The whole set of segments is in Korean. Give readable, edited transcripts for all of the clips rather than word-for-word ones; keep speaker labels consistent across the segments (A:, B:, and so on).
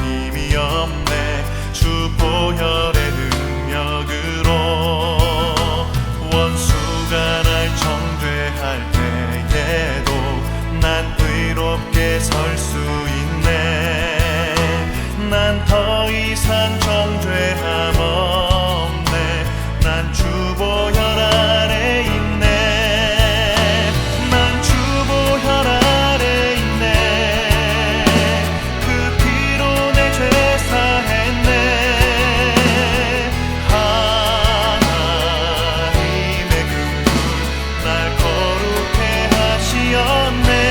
A: 힘이 없네. 주 보혈의 능력으로 원수가 날 정죄할 때에도 난 의롭게 설 수 있네. 난 더 이상 정죄함 없네. 난 주 보혈 아래 있네. 난 주 보혈 아래 있네. 그 피로 내 죄 사했네. 하나님의 그 날 거룩해 하시었네.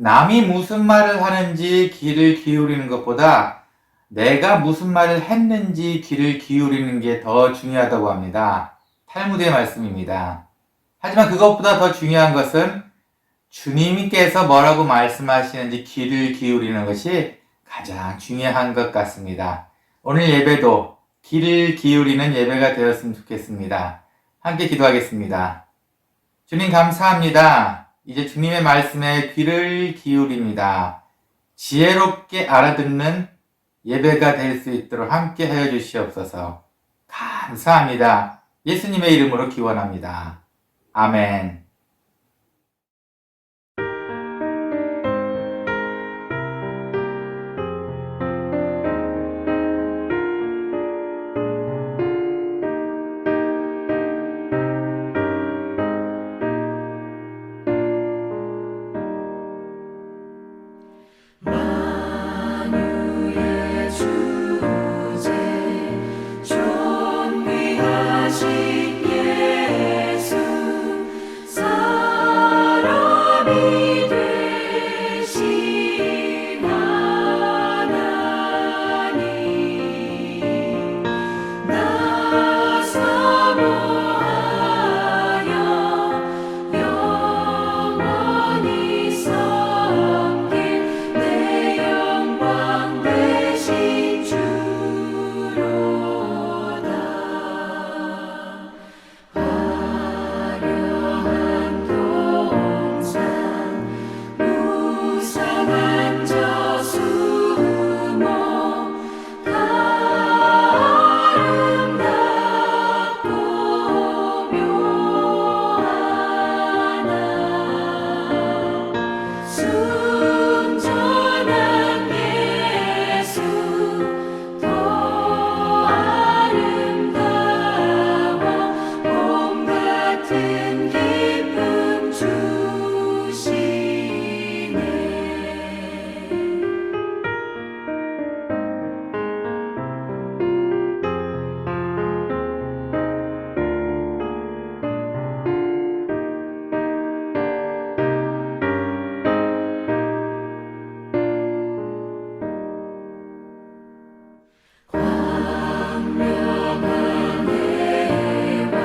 B: 남이 무슨 말을 하는지 귀를 기울이는 것보다 내가 무슨 말을 했는지 귀를 기울이는 게 더 중요하다고 합니다. 탈무드의 말씀입니다. 하지만 그것보다 더 중요한 것은 주님께서 뭐라고 말씀하시는지 귀를 기울이는 것이 가장 중요한 것 같습니다. 오늘 예배도 귀를 기울이는 예배가 되었으면 좋겠습니다. 함께 기도하겠습니다. 주님 감사합니다. 이제 주님의 말씀에 귀를 기울입니다. 지혜롭게 알아듣는 예배가 될 수 있도록 함께 하여 주시옵소서. 감사합니다. 예수님의 이름으로 기원합니다. 아멘.
C: 만유의 주제 존귀하신 예수 사람이 되신 하나님 나 사모하여 영원히 섬길 내 영광 되신 주로다. 화려한 동산 무성한 저수모 다 아름답고 묘하나 순전한 예수 더 아름다워 봄 같은 기쁨 주시네. 광명한 해와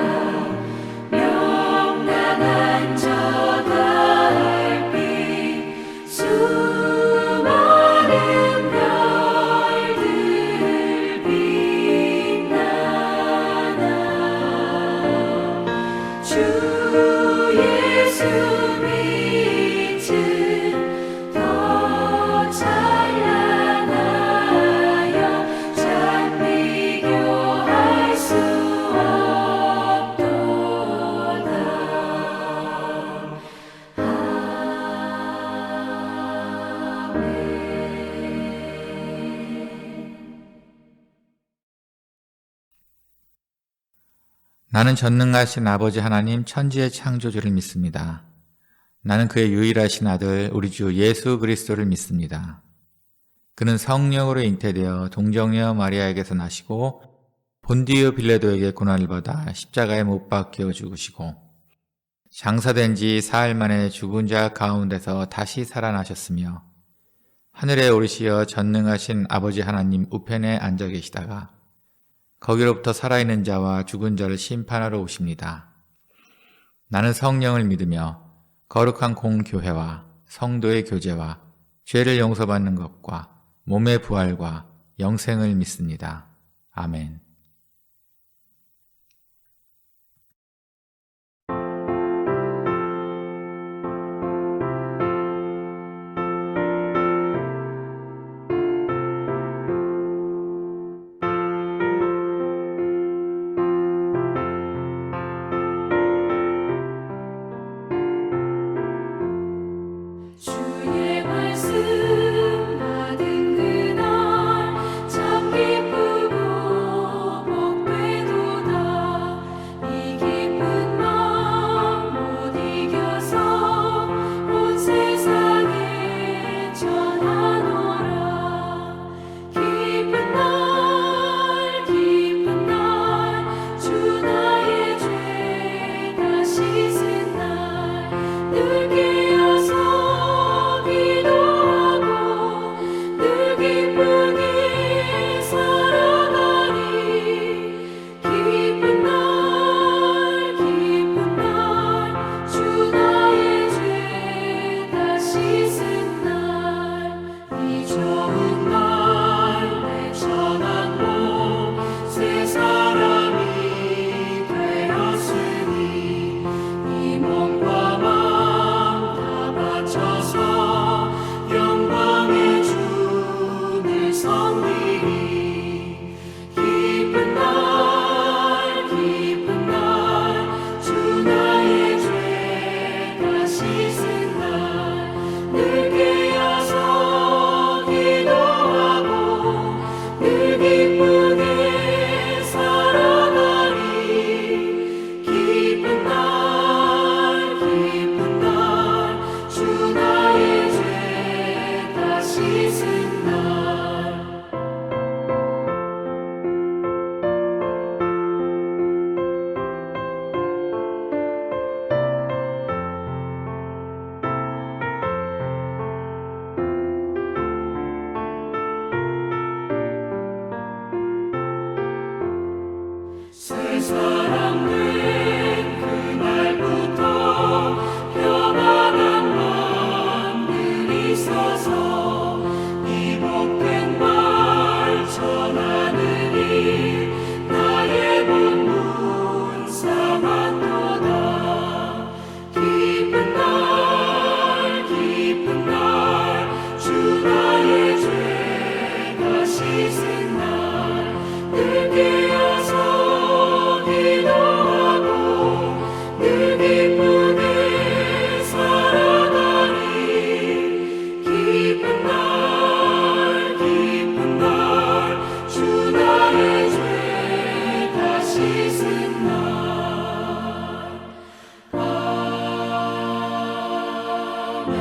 C: 명랑한 저 달빛 수많은 별들 빛나나 주 예수 빛은 더 찬란하여 참 비교할 수 없도다.
B: 나는 전능하신 아버지 하나님 천지의 창조주를 믿습니다. 나는 그의 유일하신 아들 우리 주 예수 그리스도를 믿습니다. 그는 성령으로 잉태되어 동정녀 마리아에게서 나시고 본디오 빌라도에게 고난을 받아 십자가에 못 박혀 죽으시고 장사된 지 사흘 만에 죽은 자 가운데서 다시 살아나셨으며 하늘에 오르시어 전능하신 아버지 하나님 우편에 앉아 계시다가 거기로부터 살아있는 자와 죽은 자를 심판하러 오십니다. 나는 성령을 믿으며 거룩한 공교회와 성도의 교제와 죄를 용서받는 것과 몸의 부활과 영생을 믿습니다. 아멘.
C: 주의 말씀 받은 그날 참 기쁘고 복되도다. 이 기쁜 마음 못 이겨서 온 세상에 전하노라. 기쁜 날 주 나의 죄 다 씻은 날 늘 깨어서 씻은 날 새 사람 된 그날부터 평안한 마음들이 있어서 이 복된 말 전하느니 나의 본문 삼았도다. 기쁜 날 주 나의 죄가 씻은 날 늘 깨어서 기도하고 늘 기쁘게 살아가리. 기쁜 날 주 나의 죄가 씻은 날. 아멘.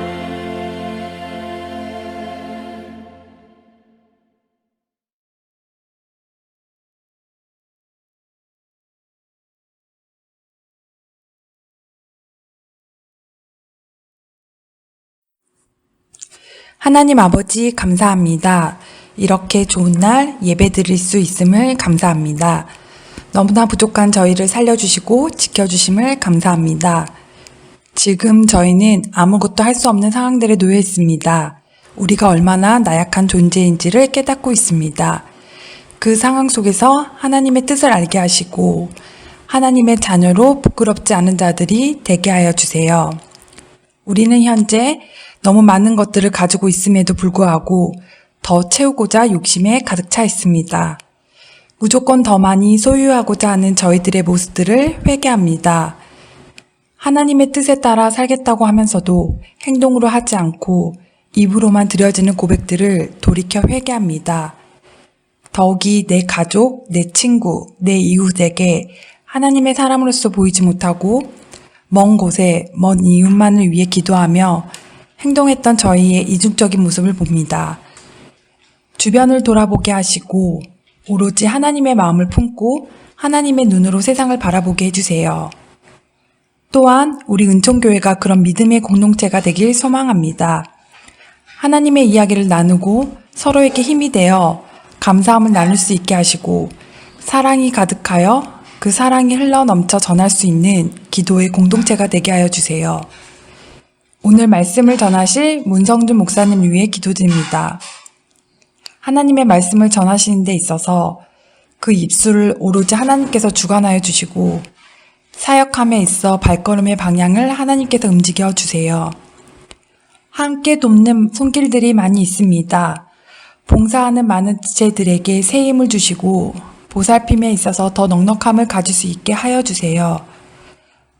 D: 하나님 아버지 감사합니다. 이렇게 좋은 날 예배 드릴 수 있음을 감사합니다. 너무나 부족한 저희를 살려주시고 지켜주심을 감사합니다. 지금 저희는 아무것도 할 수 없는 상황들에 놓여 있습니다. 우리가 얼마나 나약한 존재인지를 깨닫고 있습니다. 그 상황 속에서 하나님의 뜻을 알게 하시고 하나님의 자녀로 부끄럽지 않은 자들이 되게 하여 주세요. 우리는 현재 너무 많은 것들을 가지고 있음에도 불구하고 더 채우고자 욕심에 가득 차 있습니다. 무조건 더 많이 소유하고자 하는 저희들의 모습들을 회개합니다. 하나님의 뜻에 따라 살겠다고 하면서도 행동으로 하지 않고 입으로만 드려지는 고백들을 돌이켜 회개합니다. 더욱이 내 가족, 내 친구, 내 이웃에게 하나님의 사람으로서 보이지 못하고 먼 곳에 먼 이웃만을 위해 기도하며 행동했던 저희의 이중적인 모습을 봅니다. 주변을 돌아보게 하시고 오로지 하나님의 마음을 품고 하나님의 눈으로 세상을 바라보게 해주세요. 또한 우리 은총교회가 그런 믿음의 공동체가 되길 소망합니다. 하나님의 이야기를 나누고 서로에게 힘이 되어 감사함을 나눌 수 있게 하시고 사랑이 가득하여 그 사랑이 흘러 넘쳐 전할 수 있는 기도의 공동체가 되게 하여 주세요. 오늘 말씀을 전하실 문성준 목사님 위해 기도드립니다. 하나님의 말씀을 전하시는 데 있어서 그 입술을 오로지 하나님께서 주관하여 주시고 사역함에 있어 발걸음의 방향을 하나님께서 움직여 주세요. 함께 돕는 손길들이 많이 있습니다. 봉사하는 많은 지체들에게 새 힘을 주시고 보살핌에 있어서 더 넉넉함을 가질 수 있게 하여 주세요.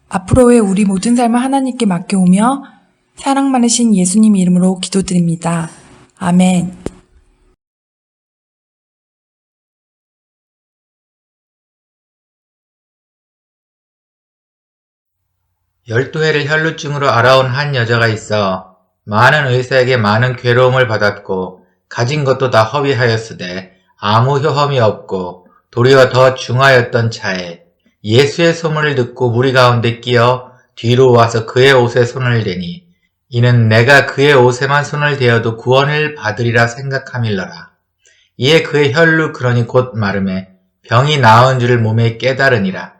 D: 앞으로의 우리 모든 삶을 하나님께 맡겨오며 사랑 많으신 예수님 이름으로 기도드립니다. 아멘.
B: 열두 해를 혈루증으로 앓아온 한 여자가 있어 많은 의사에게 많은 괴로움을 받았고 가진 것도 다 허비하였으되 아무 효험이 없고 도리어 더 중하였던 차에 예수의 소문을 듣고 무리 가운데 끼어 뒤로 와서 그의 옷에 손을 대니 이는 내가 그의 옷에만 손을 대어도 구원을 받으리라 생각함일러라. 이에 그의 혈루 그러니 곧 마름에 병이 나은 줄을 몸에 깨달으니라.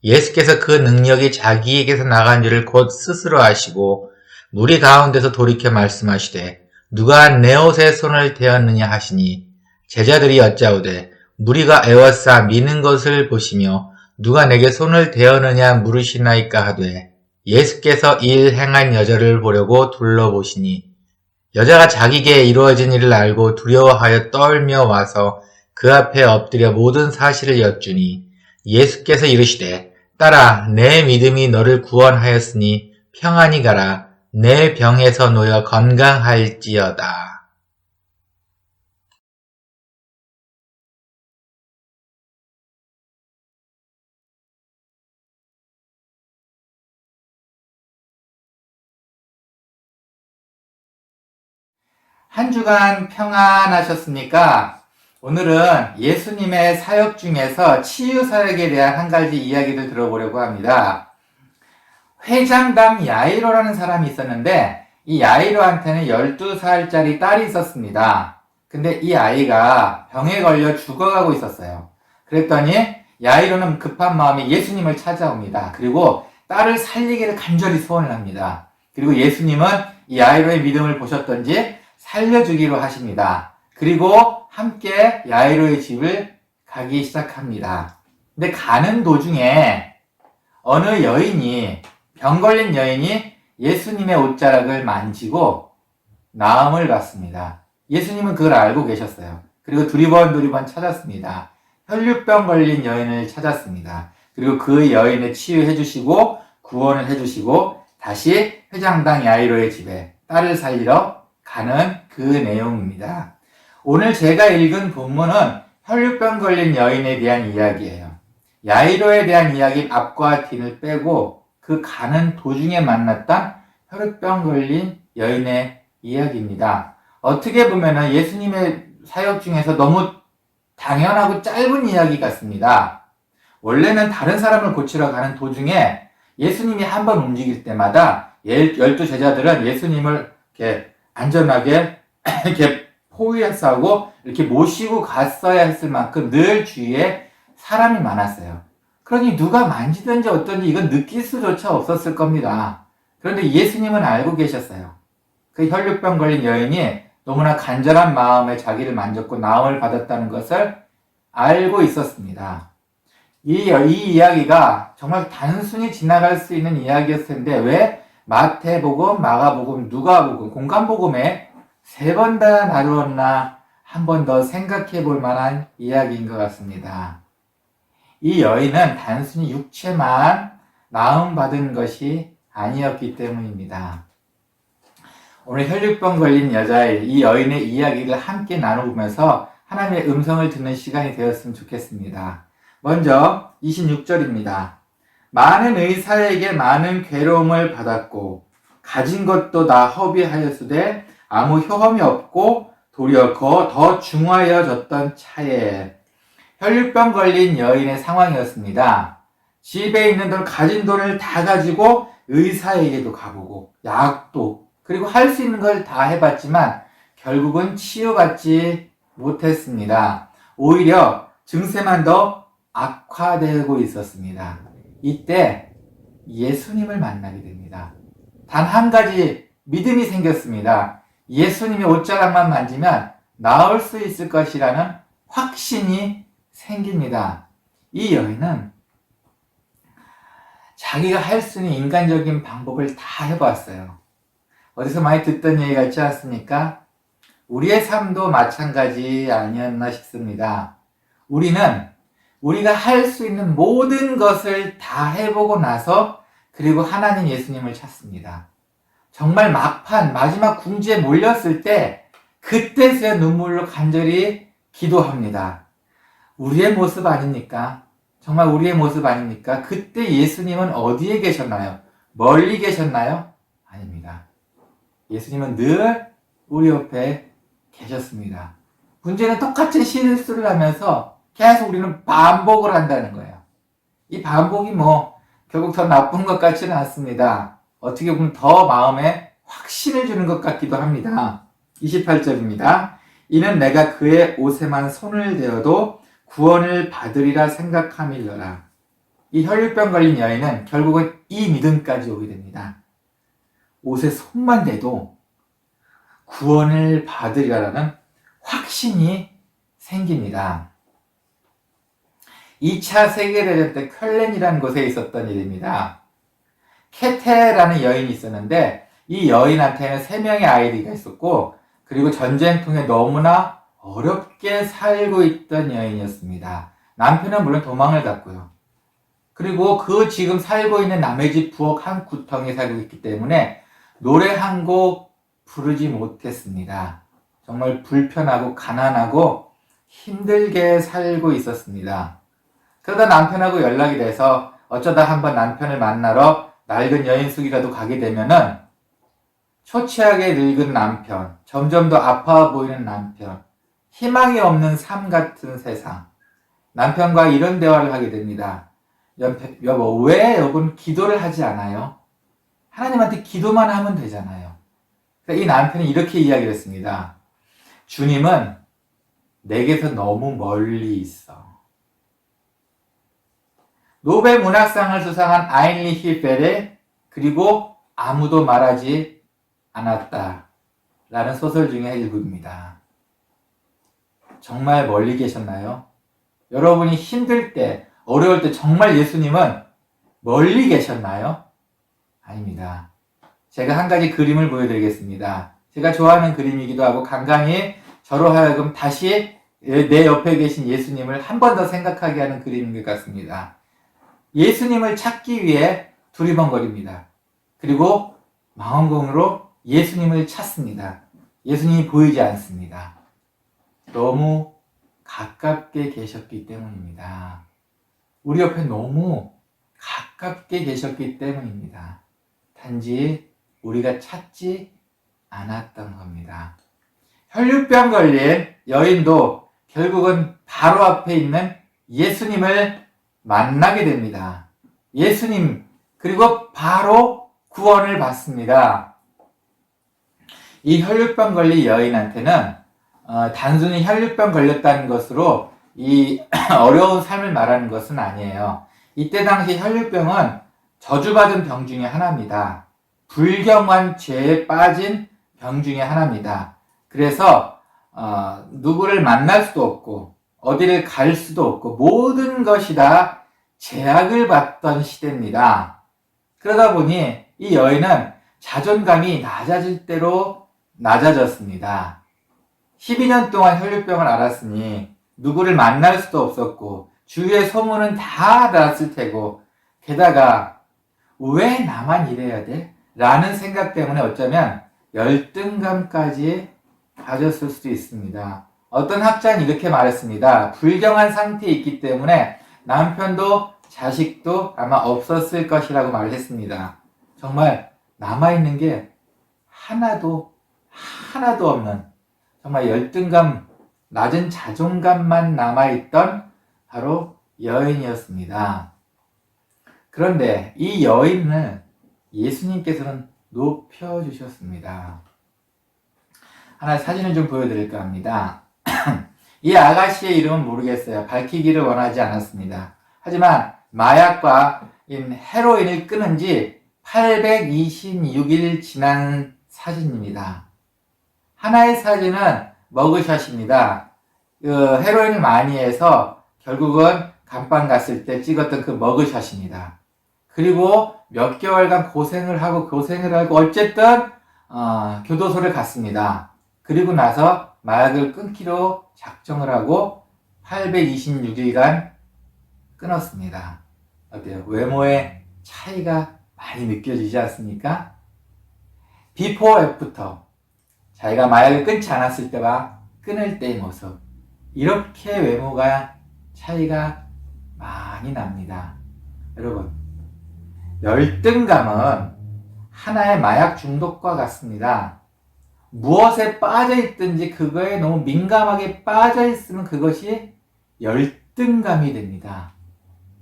B: 예수께서 그 능력이 자기에게서 나간 줄을 곧 스스로 아시고 무리 가운데서 돌이켜 말씀하시되 누가 내 옷에 손을 대었느냐 하시니 제자들이 여짜오되 무리가 애워싸 미는 것을 보시며 누가 내게 손을 대었느냐 물으시나이까 하되 예수께서 일 행한 여자를 보려고 둘러보시니 여자가 자기에게 이루어진 일을 알고 두려워하여 떨며 와서 그 앞에 엎드려 모든 사실을 여쭈니 예수께서 이르시되 딸아 내 믿음이 너를 구원하였으니 평안히 가라 내 병에서 놓여 건강할지어다. 한 주간 평안하셨습니까? 오늘은 예수님의 사역 중에서 치유 사역에 대한 한 가지 이야기를 들어보려고 합니다. 회장당 야이로라는 사람이 있었는데 이 야이로한테는 12살짜리 딸이 있었습니다. 근데 이 아이가 병에 걸려 죽어가고 있었어요. 그랬더니 야이로는 급한 마음에 예수님을 찾아옵니다. 그리고 딸을 살리기를 간절히 소원을 합니다. 그리고 예수님은 이 야이로의 믿음을 보셨던지 살려주기로 하십니다. 그리고 함께 야이로의 집을 가기 시작합니다. 근데 가는 도중에 어느 여인이, 병 걸린 여인이 예수님의 옷자락을 만지고 나음을 받습니다. 예수님은 그걸 알고 계셨어요. 그리고 두리번 찾았습니다. 혈류병 걸린 여인을 찾았습니다. 그리고 그 여인을 치유해 주시고 구원을 해 주시고 다시 회장당 야이로의 집에 딸을 살리러 가는 그 내용입니다. 오늘 제가 읽은 본문은 혈류병 걸린 여인에 대한 이야기예요. 야이로에 대한 이야기 앞과 뒤를 빼고 그 가는 도중에 만났던 혈류병 걸린 여인의 이야기입니다. 어떻게 보면 예수님의 사역 중에서 너무 당연하고 짧은 이야기 같습니다. 원래는 다른 사람을 고치러 가는 도중에 예수님이 한 번 움직일 때마다 12 제자들은 예수님을 이렇게 안전하게 이렇게 포위하고 이렇게 모시고 갔어야 했을 만큼 늘 주위에 사람이 많았어요. 그러니 누가 만지든지 어떤지 이건 느낄 수조차 없었을 겁니다. 그런데 예수님은 알고 계셨어요. 그 혈류병 걸린 여인이 너무나 간절한 마음에 자기를 만졌고 나음을 받았다는 것을 알고 있었습니다. 이 이야기가 정말 단순히 지나갈 수 있는 이야기였을 텐데 왜 마태복음, 마가복음, 누가복음, 공간복음에 3번 다 나누었나 한 번 더 생각해 볼 만한 이야기인 것 같습니다. 이 여인은 단순히 육체만 나음받은 것이 아니었기 때문입니다. 오늘 혈류병 걸린 여자의 이 여인의 이야기를 함께 나눠보면서 하나님의 음성을 듣는 시간이 되었으면 좋겠습니다. 먼저 26절입니다. 많은 의사에게 많은 괴로움을 받았고 가진 것도 다 허비하였으되 아무 효험이 없고 도리어 더 중하여졌던 차에 혈류병 걸린 여인의 상황이었습니다. 집에 있는 돈, 가진 돈을 다 가지고 의사에게도 가보고 약도 그리고 할 수 있는 걸 다 해봤지만 결국은 치유받지 못했습니다. 오히려 증세만 더 악화되고 있었습니다. 이때 예수님을 만나게 됩니다. 단 한 가지 믿음이 생겼습니다. 예수님의 옷자락만 만지면 나을 수 있을 것이라는 확신이 생깁니다. 이 여인은 자기가 할 수 있는 인간적인 방법을 다 해봤어요. 어디서 많이 듣던 얘기 같지 않습니까? 우리의 삶도 마찬가지 아니었나 싶습니다. 우리는 우리가 할 수 있는 모든 것을 다 해보고 나서 그리고 하나님 예수님을 찾습니다. 정말 막판 마지막 궁지에 몰렸을 때 그때서야 눈물로 간절히 기도합니다. 우리의 모습 아닙니까? 정말 우리의 모습 아닙니까? 그때 예수님은 어디에 계셨나요? 멀리 계셨나요? 아닙니다. 예수님은 늘 우리 옆에 계셨습니다. 문제는 똑같은 실수를 하면서 계속 우리는 반복을 한다는 거예요. 이 반복이 결국 더 나쁜 것 같지는 않습니다. 어떻게 보면 더 마음에 확신을 주는 것 같기도 합니다. 28절입니다. 이는 내가 그의 옷에만 손을 대어도 구원을 받으리라 생각함일러라. 이 혈류병 걸린 여인은 결국은 이 믿음까지 오게 됩니다. 옷에 손만 대도 구원을 받으리라는 확신이 생깁니다. 2차 세계대전 때 쾰렌이라는 곳에 있었던 일입니다. 케테라는 여인이 있었는데 이 여인한테는 3명의 아이들이 있었고 그리고 전쟁통에 너무나 어렵게 살고 있던 여인이었습니다. 남편은 물론 도망을 갔고요. 그리고 그 지금 살고 있는 남의 집 부엌 한 구덩이에 살고 있기 때문에 노래 한 곡 부르지 못했습니다. 정말 불편하고 가난하고 힘들게 살고 있었습니다. 그러다 남편하고 연락이 돼서 어쩌다 한번 남편을 만나러 낡은 여인숙이라도 가게 되면은 초췌하게 늙은 남편, 점점 더 아파 보이는 남편, 희망이 없는 삶 같은 세상. 남편과 이런 대화를 하게 됩니다. 여보, 왜 여보는 기도를 하지 않아요? 하나님한테 기도만 하면 되잖아요. 이 남편이 이렇게 이야기를 했습니다. 주님은 내게서 너무 멀리 있어. 노벨 문학상을 수상한 아인리히 베레, 그리고 아무도 말하지 않았다 라는 소설 중에 일부입니다. 정말 멀리 계셨나요? 여러분이 힘들 때, 어려울 때 정말 예수님은 멀리 계셨나요? 아닙니다. 제가 한 가지 그림을 보여드리겠습니다. 제가 좋아하는 그림이기도 하고 간간히 저로 하여금 다시 내 옆에 계신 예수님을 한 번 더 생각하게 하는 그림인 것 같습니다. 예수님을 찾기 위해 두리번거립니다. 그리고 망원경으로 예수님을 찾습니다. 예수님이 보이지 않습니다. 너무 가깝게 계셨기 때문입니다. 우리 옆에 너무 가깝게 계셨기 때문입니다. 단지 우리가 찾지 않았던 겁니다. 혈류병 걸린 여인도 결국은 바로 앞에 있는 예수님을 만나게 됩니다. 예수님, 그리고 바로 구원을 받습니다. 이 혈류병 걸린 여인한테는 단순히 혈류병 걸렸다는 것으로 이 어려운 삶을 말하는 것은 아니에요. 이때 당시 혈류병은 저주받은 병 중에 하나입니다. 불경한 죄에 빠진 병 중에 하나입니다. 그래서 누구를 만날 수도 없고 어디를 갈 수도 없고 모든 것이 다 제약을 받던 시대입니다. 그러다 보니 이 여인은 자존감이 낮아질 대로 낮아졌습니다. 12년 동안 혈류병을 앓았으니 누구를 만날 수도 없었고 주위의 소문은 다 났을 테고 게다가 왜 나만 이래야 돼? 라는 생각 때문에 어쩌면 열등감까지 가졌을 수도 있습니다. 어떤 학자는 이렇게 말했습니다. 불경한 상태에 있기 때문에 남편도 자식도 아마 없었을 것이라고 말을 했습니다. 정말 남아있는 게 하나도 없는 정말 열등감, 낮은 자존감만 남아있던 바로 여인이었습니다. 그런데 이 여인을 예수님께서는 높여주셨습니다. 하나 사진을 좀 보여드릴까 합니다. 이 아가씨의 이름은 모르겠어요. 밝히기를 원하지 않았습니다. 하지만 마약과 헤로인을 끊은 지 826일 지난 사진입니다. 하나의 사진은 머그샷입니다. 헤로인을 많이 해서 결국은 감방 갔을 때 찍었던 그 머그샷입니다. 그리고 몇 개월간 고생을 하고 어쨌든 교도소를 갔습니다. 그리고 나서 마약을 끊기로 작정을 하고 826일간 끊었습니다. 어때요? 외모의 차이가 많이 느껴지지 않습니까? 비포 애프터, 자기가 마약을 끊지 않았을 때와 끊을 때의 모습, 이렇게 외모가 차이가 많이 납니다. 여러분, 열등감은 하나의 마약 중독과 같습니다. 무엇에 빠져있든지 그거에 너무 민감하게 빠져있으면 그것이 열등감이 됩니다.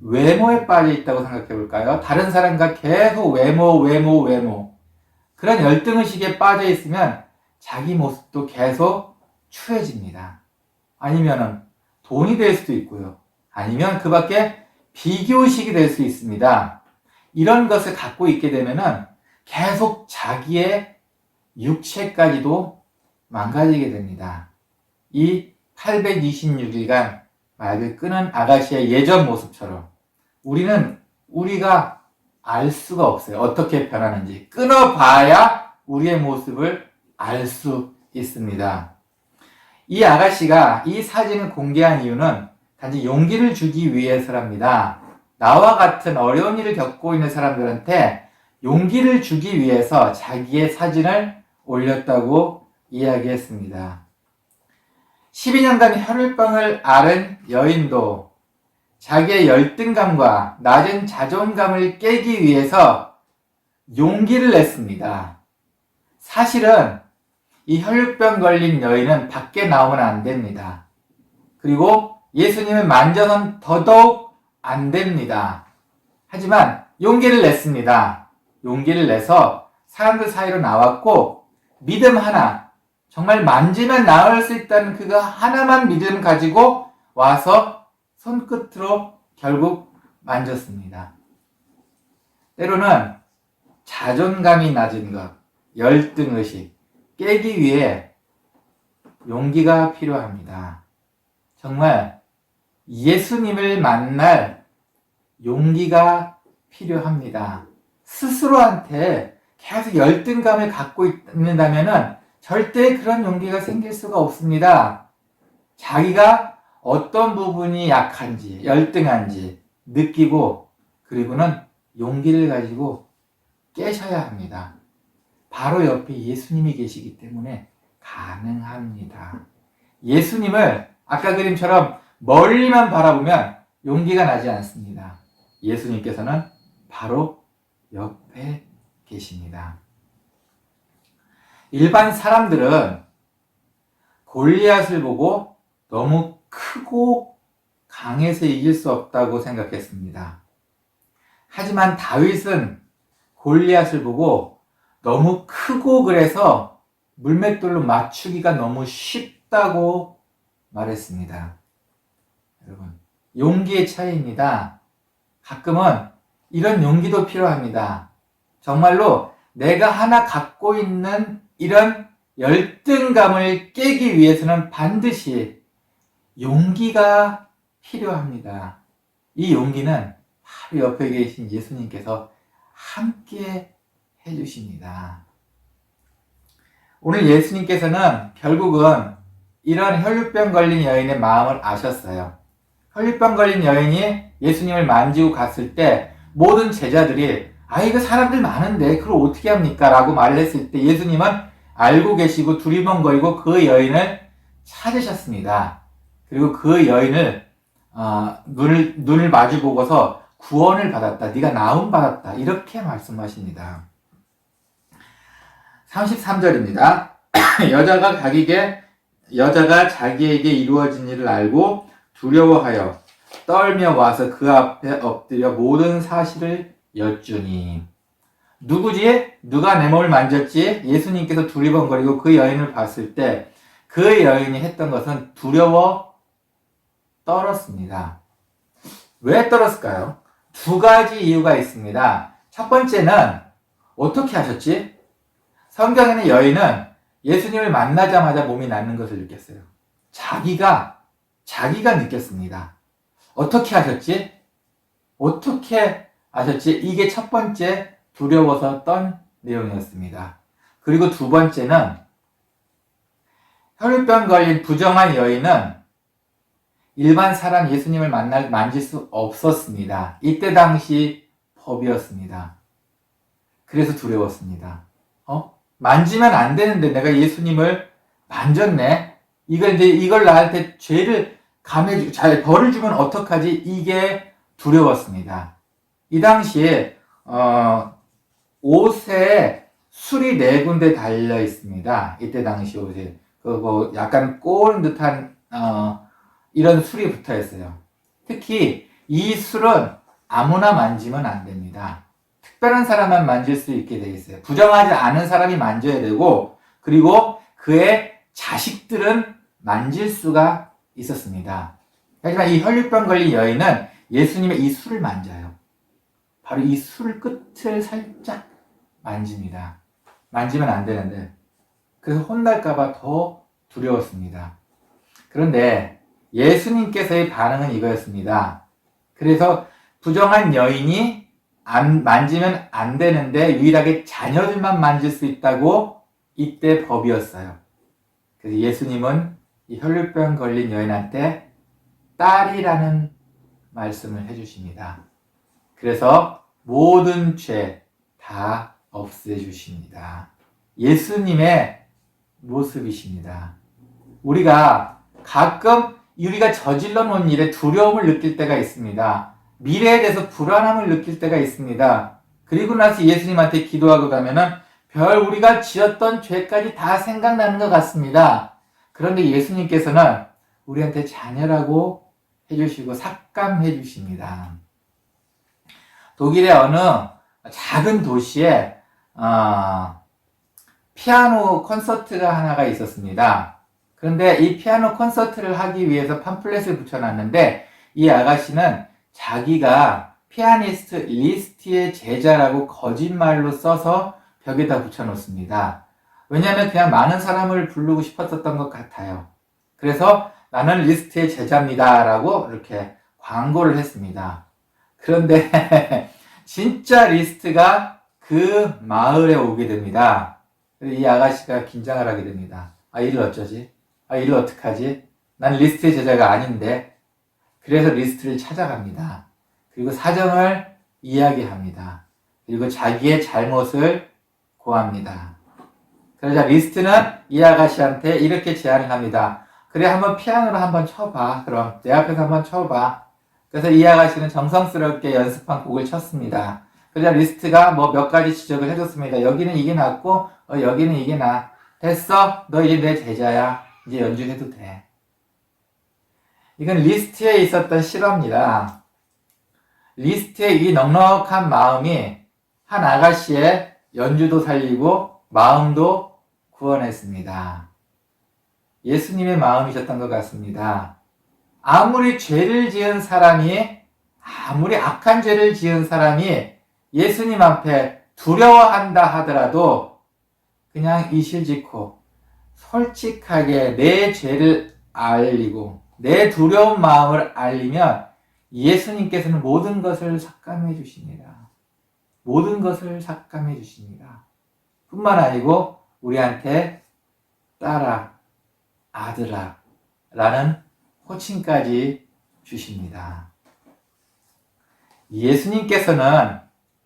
B: 외모에 빠져있다고 생각해 볼까요? 다른 사람과 계속 외모. 그런 열등의식에 빠져있으면 자기 모습도 계속 추해집니다. 아니면은 돈이 될 수도 있고요. 아니면 그 밖에 비교의식이 될 수 있습니다. 이런 것을 갖고 있게 되면은 계속 자기의 육체까지도 망가지게 됩니다. 이 826일간 마약을 끊은 아가씨의 예전 모습처럼 우리가 알 수가 없어요. 어떻게 변하는지. 끊어봐야 우리의 모습을 알 수 있습니다. 이 아가씨가 이 사진을 공개한 이유는 단지 용기를 주기 위해서랍니다. 나와 같은 어려운 일을 겪고 있는 사람들한테 용기를 주기 위해서 자기의 사진을 올렸다고 이야기했습니다. 12년간 혈류병을 앓은 여인도 자기의 열등감과 낮은 자존감을 깨기 위해서 용기를 냈습니다. 사실은 이 혈루병 걸린 여인은 밖에 나오면 안 됩니다. 그리고 예수님을 만져선 더더욱 안 됩니다. 하지만 용기를 냈습니다. 용기를 내서 사람들 사이로 나왔고 믿음 하나, 정말 만지면 나을 수 있다는 그거 하나만 믿음 가지고 와서 손끝으로 결국 만졌습니다. 때로는 자존감이 낮은 것, 열등의식 깨기 위해 용기가 필요합니다. 정말 예수님을 만날 용기가 필요합니다. 스스로한테 계속 열등감을 갖고 있는다면 절대 그런 용기가 생길 수가 없습니다. 자기가 어떤 부분이 약한지, 열등한지 느끼고 그리고는 용기를 가지고 깨셔야 합니다. 바로 옆에 예수님이 계시기 때문에 가능합니다. 예수님을 아까 그림처럼 멀리만 바라보면 용기가 나지 않습니다. 예수님께서는 바로 옆에 계십니다. 일반 사람들은 골리앗을 보고 너무 크고 강해서 이길 수 없다고 생각했습니다. 하지만 다윗은 골리앗을 보고 너무 크고 그래서 물맷돌로 맞추기가 너무 쉽다고 말했습니다. 여러분, 용기의 차이입니다. 가끔은 이런 용기도 필요합니다. 정말로 내가 하나 갖고 있는 이런 열등감을 깨기 위해서는 반드시 용기가 필요합니다. 이 용기는 바로 옆에 계신 예수님께서 함께 해주십니다. 오늘 예수님께서는 결국은 이런 혈루병 걸린 여인의 마음을 아셨어요. 혈루병 걸린 여인이 예수님을 만지고 갔을 때 모든 제자들이 이거 사람들 많은데 그걸 어떻게 합니까? 라고 말을 했을 때 예수님은 알고 계시고 두리번거리고 그 여인을 찾으셨습니다. 그리고 그 여인을 눈을 마주 보고서 구원을 받았다. 네가 나음 받았다. 이렇게 말씀하십니다. 33절입니다. 여자가 자기에게 이루어진 일을 알고 두려워하여 떨며 와서 그 앞에 엎드려 모든 사실을 여쭈니. 누구지? 누가 내 몸을 만졌지? 예수님께서 두리번거리고 그 여인을 봤을 때 그 여인이 했던 것은 두려워 떨었습니다. 왜 떨었을까요? 두 가지 이유가 있습니다. 첫 번째는 어떻게 하셨지? 성경에는 여인은 예수님을 만나자마자 몸이 낫는 것을 느꼈어요. 자기가 느꼈습니다. 어떻게 하셨지? 어떻게 하셨지? 이게 첫 번째 두려워서 떤 내용이었습니다. 그리고 두 번째는 혈루병 걸린 부정한 여인은 일반 사람 예수님을 만질 수 없었습니다. 이때 당시 법이었습니다. 그래서 두려웠습니다. 만지면 안 되는데 내가 예수님을 만졌네. 이걸 나한테 죄를 벌을 주면 어떡하지? 이게 두려웠습니다. 이 당시에 옷에 술이 4군데 달려 있습니다. 이때 당시 옷에 약간 꼬은 듯한 이런 술이 붙어 있어요. 특히 이 술은 아무나 만지면 안 됩니다. 특별한 사람만 만질 수 있게 되어 있어요. 부정하지 않은 사람이 만져야 되고, 그리고 그의 자식들은 만질 수가 있었습니다. 하지만 이 혈루병 걸린 여인은 예수님의 이 술을 만져요. 바로 이 술 끝을 살짝 만집니다. 만지면 안 되는데, 그래서 혼날까봐 더 두려웠습니다. 그런데 예수님께서의 반응은 이거였습니다. 그래서 부정한 여인이 만지면 안 되는데 유일하게 자녀들만 만질 수 있다고 이때 법이었어요. 그래서 예수님은 이 혈루병 걸린 여인한테 딸이라는 말씀을 해주십니다. 그래서 모든 죄 다 없애주십니다. 예수님의 모습이십니다. 우리가 가끔 우리가 저질러 놓은 일에 두려움을 느낄 때가 있습니다. 미래에 대해서 불안함을 느낄 때가 있습니다. 그리고 나서 예수님한테 기도하고 가면은 별 우리가 지었던 죄까지 다 생각나는 것 같습니다. 그런데 예수님께서는 우리한테 자녀라고 해주시고 삭감해 주십니다. 독일의 어느 작은 도시에 피아노 콘서트가 하나가 있었습니다. 그런데 이 피아노 콘서트를 하기 위해서 팜플렛을 붙여놨는데 이 아가씨는 자기가 피아니스트 리스트의 제자라고 거짓말로 써서 벽에다 붙여놓습니다. 왜냐하면 그냥 많은 사람을 부르고 싶었던 것 같아요. 그래서 나는 리스트의 제자입니다 라고 이렇게 광고를 했습니다. 그런데 진짜 리스트가 그 마을에 오게 됩니다. 이 아가씨가 긴장을 하게 됩니다. 이를 어쩌지? 이를 어떡하지? 난 리스트의 제자가 아닌데. 그래서 리스트를 찾아갑니다. 그리고 사정을 이야기합니다. 그리고 자기의 잘못을 고합니다. 그러자 리스트는 이 아가씨한테 이렇게 제안을 합니다. 그래, 한번 피아노를 한번 쳐봐. 그럼 내 앞에서 한번 쳐봐. 그래서 이 아가씨는 정성스럽게 연습한 곡을 쳤습니다. 그러자 리스트가 몇 가지 지적을 해줬습니다. 여기는 이게 낫고 여기는 이게 나. 됐어. 너 이제 내 제자야. 이제 연주해도 돼. 이건 리스트에 있었던 실화입니다. 리스트의 이 넉넉한 마음이 한 아가씨의 연주도 살리고 마음도 구원했습니다. 예수님의 마음이셨던 것 같습니다. 아무리 악한 죄를 지은 사람이 예수님 앞에 두려워한다 하더라도 그냥 이실직고 솔직하게 내 죄를 알리고 내 두려운 마음을 알리면 예수님께서는 모든 것을 삭감해 주십니다. 모든 것을 삭감해 주십니다. 뿐만 아니고 우리한테 딸아, 아들아 라는 호칭까지 주십니다. 예수님께서는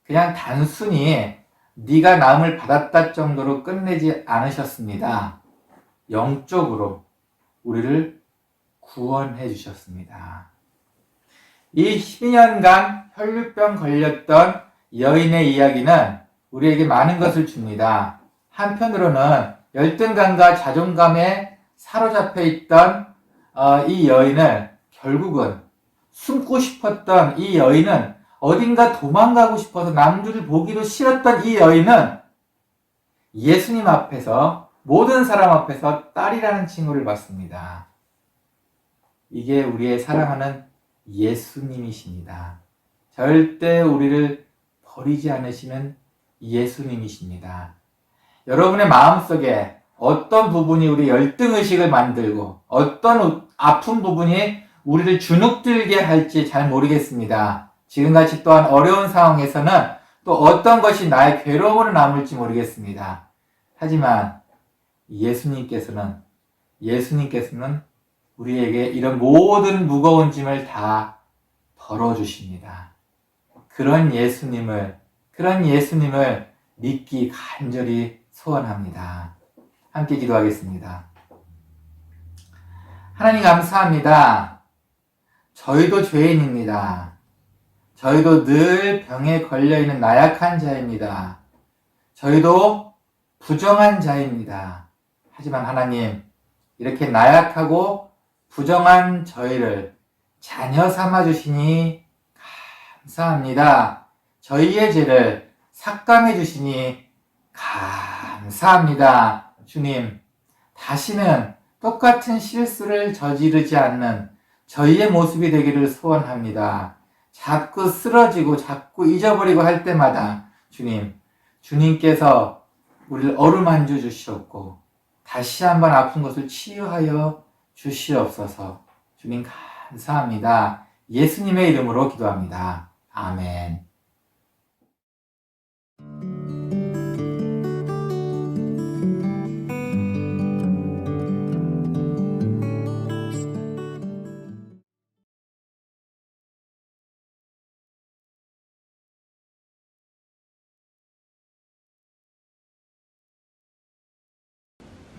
B: 그냥 단순히 네가 남을 받았다 정도로 끝내지 않으셨습니다. 영적으로 우리를 구원해 주셨습니다. 이 12년간 혈류병 걸렸던 여인의 이야기는 우리에게 많은 것을 줍니다. 한편으로는 열등감과 자존감에 사로잡혀 있던 이 여인을 결국은 숨고 싶었던 이 여인은 어딘가 도망가고 싶어서 남들을 보기도 싫었던 이 여인은 예수님 앞에서 모든 사람 앞에서 딸이라는 칭호를 받습니다. 이게 우리의 사랑하는 예수님이십니다. 절대 우리를 버리지 않으시는 예수님이십니다. 여러분의 마음속에 어떤 부분이 우리 열등의식을 만들고 어떤 아픈 부분이 우리를 주눅들게 할지 잘 모르겠습니다. 지금같이 또한 어려운 상황에서는 또 어떤 것이 나의 괴로움으로 남을지 모르겠습니다. 하지만 예수님께서는 우리에게 이런 모든 무거운 짐을 다 덜어주십니다. 그런 예수님을 믿기 간절히 소원합니다. 함께 기도하겠습니다. 하나님 감사합니다. 저희도 죄인입니다. 저희도 늘 병에 걸려있는 나약한 자입니다. 저희도 부정한 자입니다. 하지만 하나님, 이렇게 나약하고 부정한 저희를 자녀 삼아주시니 감사합니다. 저희의 죄를 삭감해 주시니 감사합니다. 주님, 다시는 똑같은 실수를 저지르지 않는 저희의 모습이 되기를 소원합니다. 자꾸 쓰러지고 자꾸 잊어버리고 할 때마다 주님께서 우리를 어루만져 주시옵고 다시 한번 아픈 것을 치유하여 주시옵소서. 주님 감사합니다. 예수님의 이름으로 기도합니다. 아멘.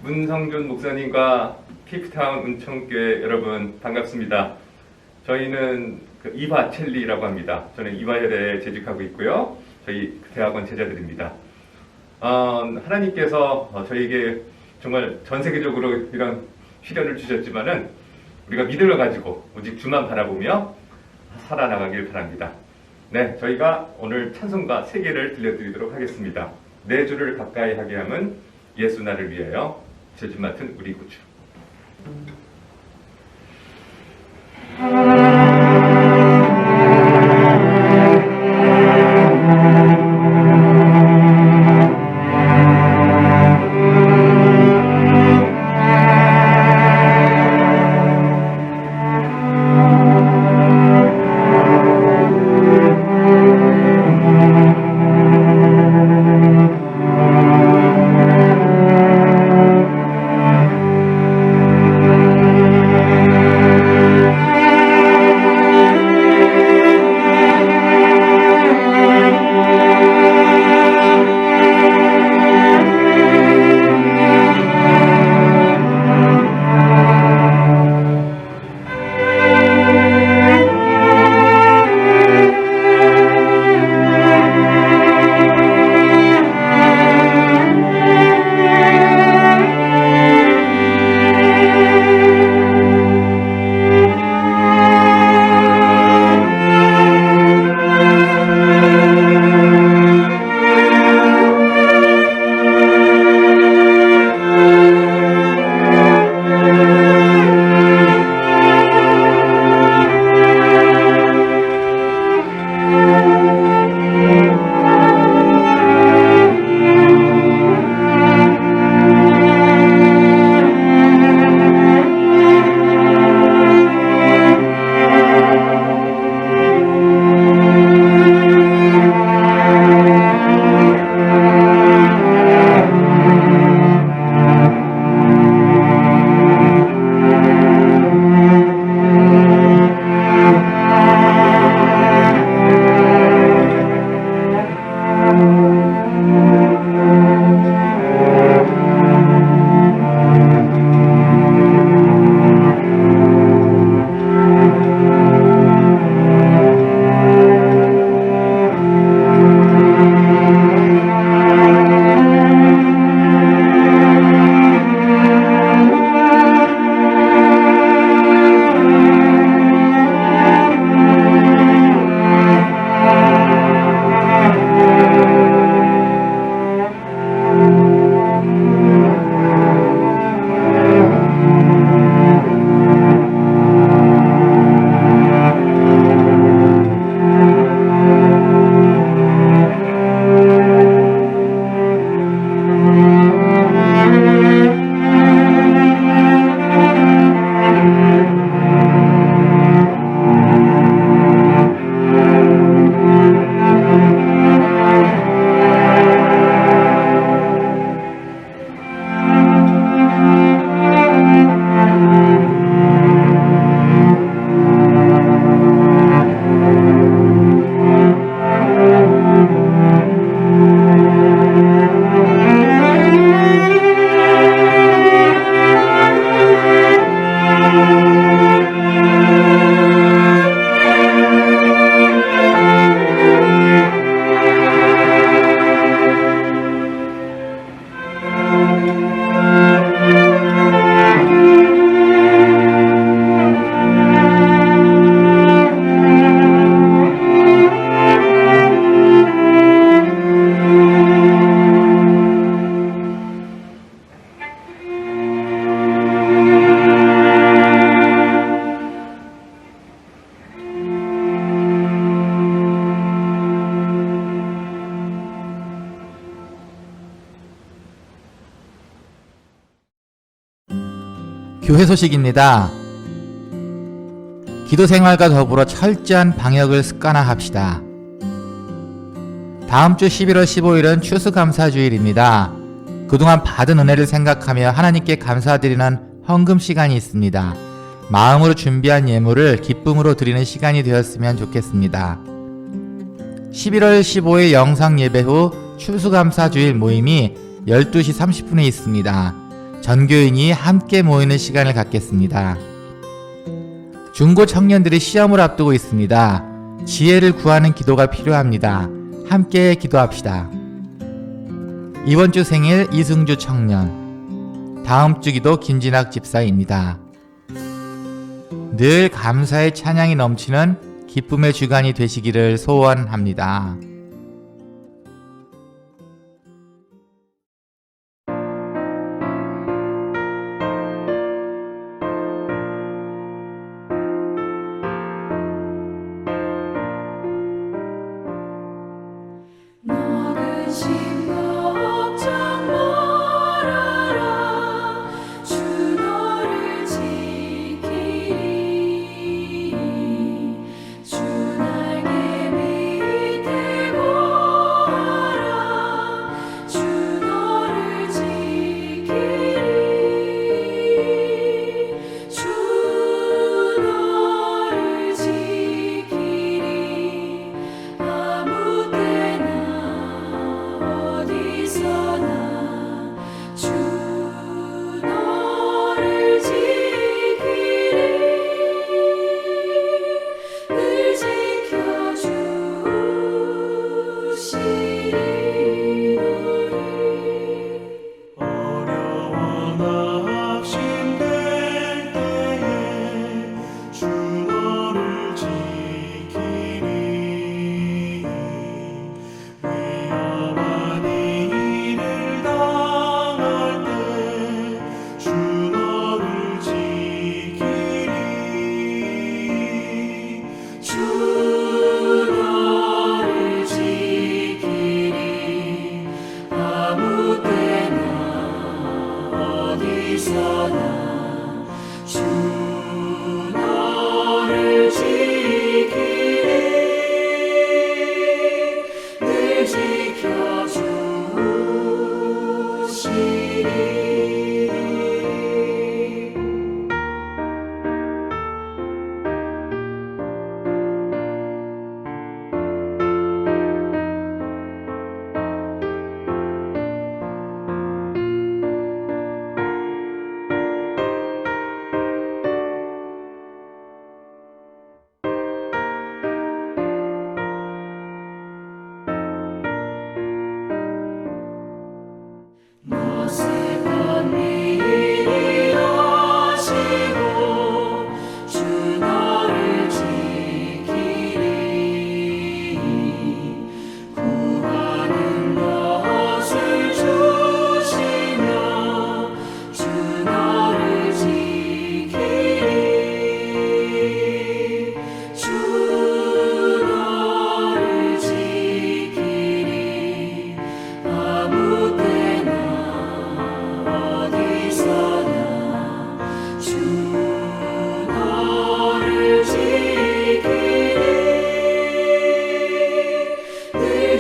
E: 문성준 목사님과 케이프타운 은총교회 여러분 반갑습니다. 저희는 이화 첼리라고 합니다. 저는 이화여대에 재직하고 있고요. 저희 대학원 제자들입니다. 하나님께서 저희에게 정말 전 세계적으로 이런 시련을 주셨지만은 우리가 믿음을 가지고 오직 주만 바라보며 살아나가길 바랍니다. 네, 저희가 오늘 찬송가 3개를 들려드리도록 하겠습니다. 내 주를 가까이 하게 함은 예수 나를 위하여 죄주 맡은 우리 구주.
B: 교회 소식입니다. 기도 생활과 더불어 철저한 방역을 습관화합시다. 다음 주 11월 15일은 추수감사주일입니다. 그동안 받은 은혜를 생각하며 하나님께 감사드리는 헌금 시간이 있습니다. 마음으로 준비한 예물을 기쁨으로 드리는 시간이 되었으면 좋겠습니다. 11월 15일 영상 예배 후 추수감사주일 모임이 12시 30분에 있습니다. 전교인이 함께 모이는 시간을 갖겠습니다. 중고 청년들이 시험을 앞두고 있습니다. 지혜를 구하는 기도가 필요합니다. 함께 기도합시다. 이번 주 생일 이승주 청년, 다음 주 기도 김진학 집사입니다. 늘 감사의 찬양이 넘치는 기쁨의 주간이 되시기를 소원합니다.
C: 너는 심고 걱정 말아라 주 너를 지키리 주 날개 밑에 거하라 주 너를 지키리 주 너를 지키리 아무 때나 어디서나 주 너를 지키리 늘 지켜주시리 너를
A: 어려워 낙심될 때에 주 너를 지키리 위험한 일을 당할 때 주 너를 지키리
C: 주 너를 지키리 아무 때나 어디서나 주 너를 지키리 늘 지켜주시리 어색한 일이 하시고 주 너를 지키리 구하는 것을 주시며 주 너를 지키리 주 너를 지키리 아무 때나 어디서나 주 너를 지키리 늘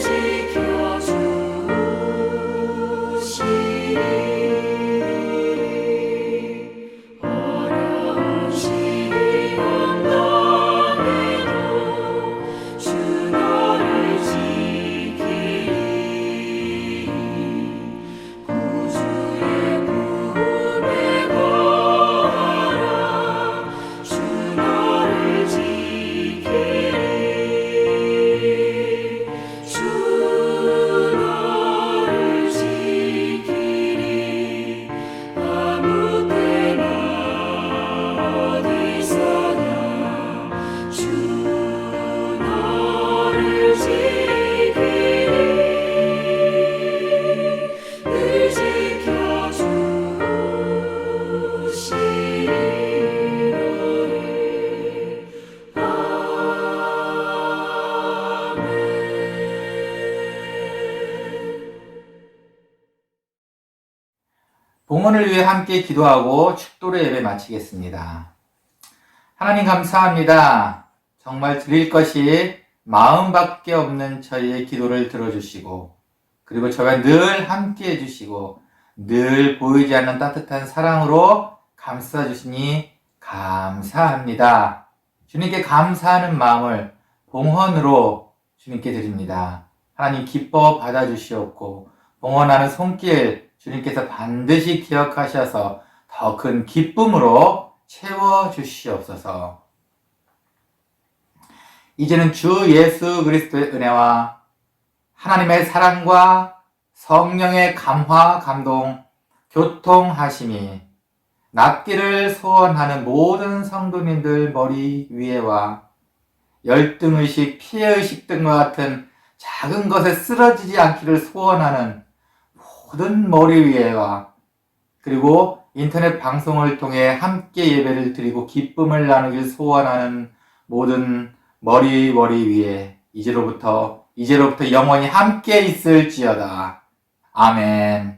C: 지켜주시리 어려운 시험 당해도 주 너를 지키리 구주의 품에 거하라 주 너를 지키리 주 너를 지키리 아무 때나 어디서나 주 너를 지키리 늘 지켜주시리 너를
B: 봉헌을 위해 함께 기도하고 축도로 예배 마치겠습니다. 하나님 감사합니다. 정말 드릴 것이 마음밖에 없는 저희의 기도를 들어주시고 그리고 저와 늘 함께 해주시고 늘 보이지 않는 따뜻한 사랑으로 감싸주시니 감사합니다. 주님께 감사하는 마음을 봉헌으로 주님께 드립니다. 하나님 기뻐 받아주시옵고 봉헌하는 손길 주님께서 반드시 기억하셔서 더 큰 기쁨으로 채워주시옵소서. 이제는 주 예수 그리스도의 은혜와 하나님의 사랑과 성령의 감화, 감동, 교통하심이 낫기를 소원하는 모든 성도님들 머리 위에와 열등의식, 피해의식 등과 같은 작은 것에 쓰러지지 않기를 소원하는 모든 머리 위에와 그리고 인터넷 방송을 통해 함께 예배를 드리고 기쁨을 나누길 소원하는 모든 머리 위에 이제로부터 영원히 함께 있을지어다. 아멘.